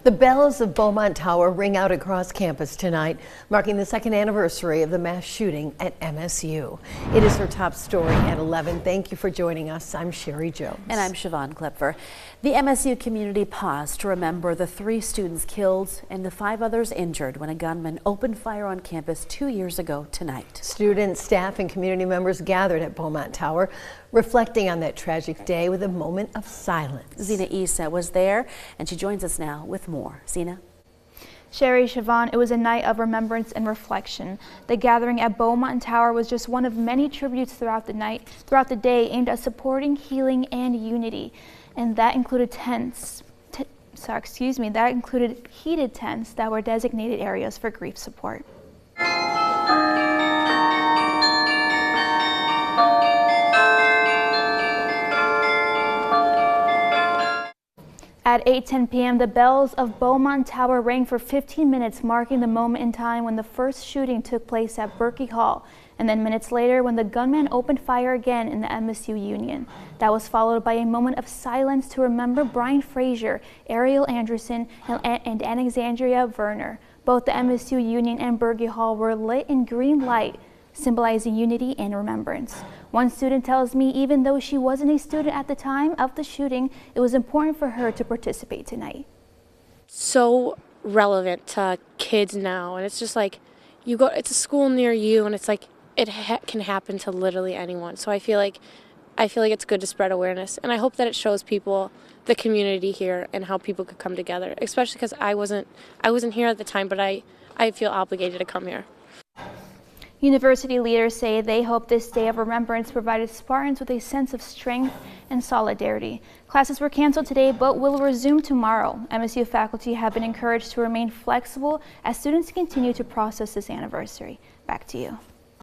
The bells of Beaumont Tower ring out across campus tonight, marking the second anniversary of the mass shooting at MSU. It is our top story at 11. Thank you for joining us. I'm Sherry Jones. And I'm Siobhan Klepfer. The MSU community paused to remember the 3 students killed and the 5 others injured when a gunman opened fire on campus 2 years ago tonight. Students, staff, and community members gathered at Beaumont Tower, reflecting on that tragic day with a moment of silence. Zena Issa was there, and she joins us now with more. Zena? Sherry, Siobhan, it was a night of remembrance and reflection. The gathering at Beaumont Tower was just one of many tributes throughout the day aimed at supporting healing and unity. And that included that included heated tents that were designated areas for grief support. At 8:10 p.m., the bells of Beaumont Tower rang for 15 minutes, marking the moment in time when the first shooting took place at Berkey Hall, and then minutes later when the gunman opened fire again in the MSU Union. That was followed by a moment of silence to remember Brian Frazier, Ariel Anderson, and Alexandria Werner. Both the MSU Union and Berkey Hall were lit in green light, symbolizing unity and remembrance. One student tells me even though she wasn't a student at the time of the shooting, it was important for her to participate tonight. So relevant to kids now, and it's just like it's a school near you, and it's like it can happen to literally anyone. So I feel like it's good to spread awareness, and I hope that it shows people the community here and how people could come together, especially because I wasn't here at the time, but I feel obligated to come here. University leaders say they hope this day of remembrance provided Spartans with a sense of strength and solidarity. Classes were canceled today but will resume tomorrow. MSU faculty have been encouraged to remain flexible as students continue to process this anniversary. Back to you.